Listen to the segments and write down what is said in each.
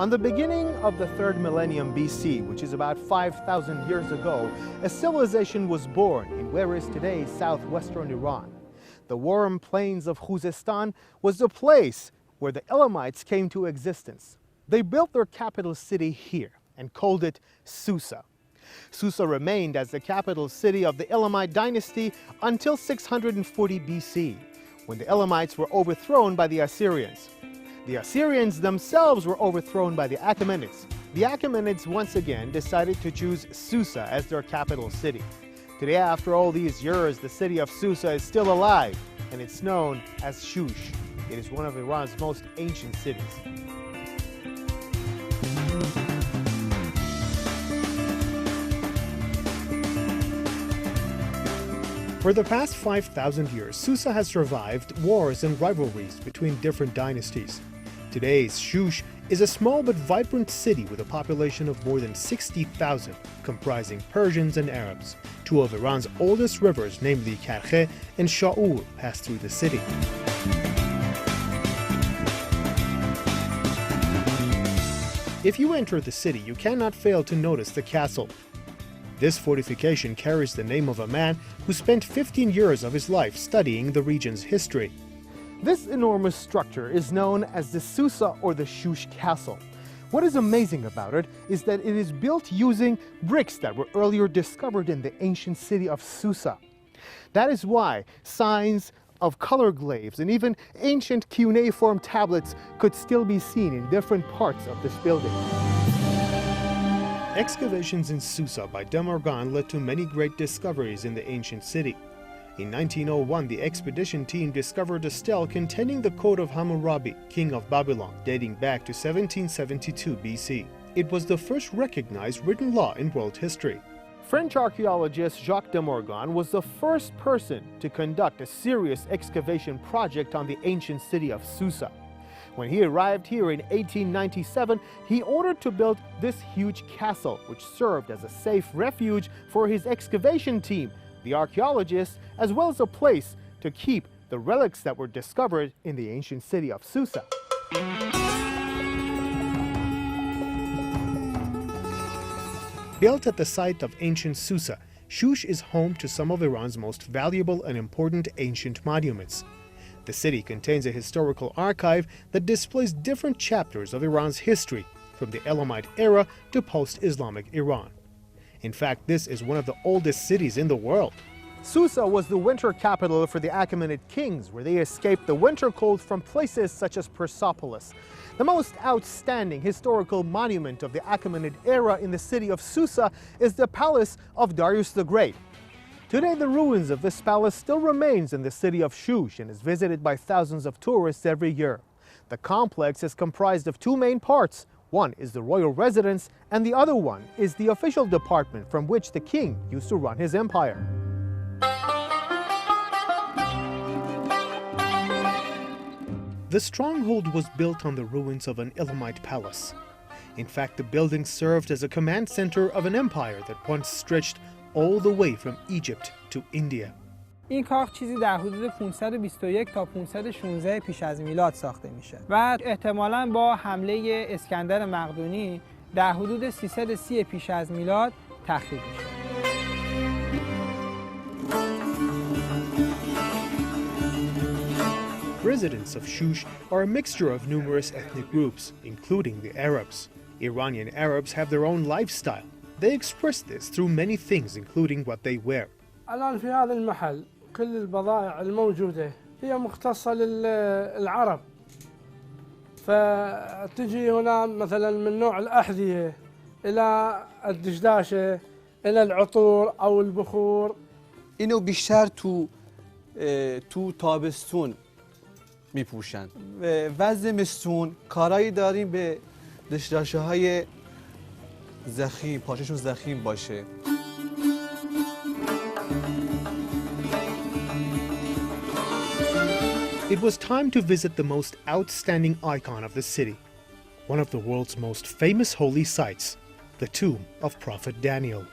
On the beginning of the 3rd millennium BC, which is about 5,000 years ago, a civilization was born in where is today southwestern Iran. The warm plains of Khuzestan was the place where the Elamites came to existence. They built their capital city here and called it Susa. Susa remained as the capital city of the Elamite dynasty until 640 BC, when the Elamites were overthrown by the Assyrians. The Assyrians themselves were overthrown by the Achaemenids. The Achaemenids once again decided to choose Susa as their capital city. Today, after all these years, the city of Susa is still alive, and it's known as Shush. It is one of Iran's most ancient cities. For the past 5,000 years, Susa has survived wars and rivalries between different dynasties. Today's Shush is a small but vibrant city with a population of more than 60,000, comprising Persians and Arabs. Two of Iran's oldest rivers, namely Karkheh and Dez, pass through the city. If you enter the city, you cannot fail to notice the castle. This fortification carries the name of a man who spent 15 years of his life studying the region's history. This enormous structure is known as the Susa or the Shush Castle. What is amazing about it is that it is built using bricks that were earlier discovered in the ancient city of Susa. That is why signs of color glazed and even ancient cuneiform tablets could still be seen in different parts of this building. Excavations in Susa by Demirgan led to many great discoveries in the ancient city. In 1901, the expedition team discovered a stele containing the code of Hammurabi, king of Babylon, dating back to 1772 BC. It was the first recognized written law in world history. French archaeologist Jacques Demirgan was the first person to conduct a serious excavation project on the ancient city of Susa. When he arrived here in 1897, he ordered to build this huge castle, which served as a safe refuge for his excavation team, the archaeologists, as well as a place to keep the relics that were discovered in the ancient city of Susa. Built at the site of ancient Susa, Shush is home to some of Iran's most valuable and important ancient monuments. The city contains a historical archive that displays different chapters of Iran's history, from the Elamite era to post-Islamic Iran. In fact, this is one of the oldest cities in the world. Susa was the winter capital for the Achaemenid kings, where they escaped the winter cold from places such as Persepolis. The most outstanding historical monument of the Achaemenid era in the city of Susa is the palace of Darius the Great. Today, the ruins of this palace still remains in the city of Shush and is visited by thousands of tourists every year. The complex is comprised of two main parts. One is the royal residence, and the other one is the official department from which the king used to run his empire. The stronghold was built on the ruins of an Elamite palace. In fact, the building served as a command center of an empire that once stretched all the way from Egypt to India. این کاخ چیزی در حدود 521 تا 516 پیش از میلاد ساخته میشه و احتمالاً با حمله اسکندر مقدونی در حدود 330 پیش از میلاد تخریب میشه. Residents of Shush are a mixture of numerous ethnic groups, including the Arabs. Iranian Arabs have their own lifestyle. They express this through many things, including what they wear. الآن في هذا المحل كل البضائع الموجودة هي مختصة للعرب. فتجي هنا مثلا من نوع الأحذية إلى الدشداشة إلى العطور أو البخور. اینو بیشتر تو تابستون میپوشن. و زمستون کارایی داریم به دشداشه های زخیم، پاچشون زخیم باشه. It was time to visit the most outstanding icon of the city, one of the world's most famous holy sites, the tomb of Prophet Daniel.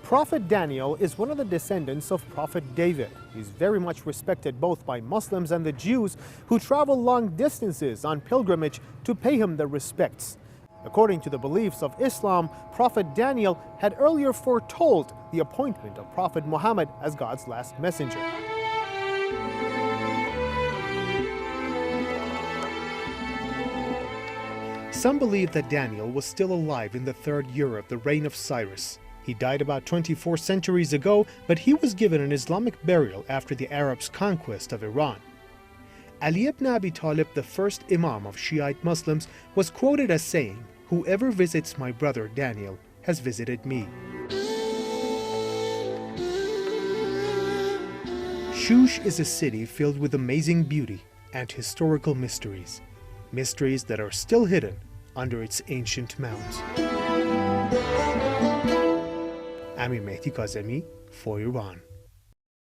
Prophet Daniel is one of the descendants of Prophet David. He's very much respected both by Muslims and the Jews who travel long distances on pilgrimage to pay him their respects. According to the beliefs of Islam, Prophet Daniel had earlier foretold the appointment of Prophet Muhammad as God's last messenger. Some believe that Daniel was still alive in the 3rd year of the reign of Cyrus. He died about 24 centuries ago, but he was given an Islamic burial after the Arabs' conquest of Iran. Ali ibn Abi Talib, the first Imam of Shiite Muslims, was quoted as saying, "Whoever visits my brother Daniel has visited me." Shush is a city filled with amazing beauty and historical mysteries, mysteries that are still hidden under its ancient mounds. I'm Mehdi Kazemi for Iran.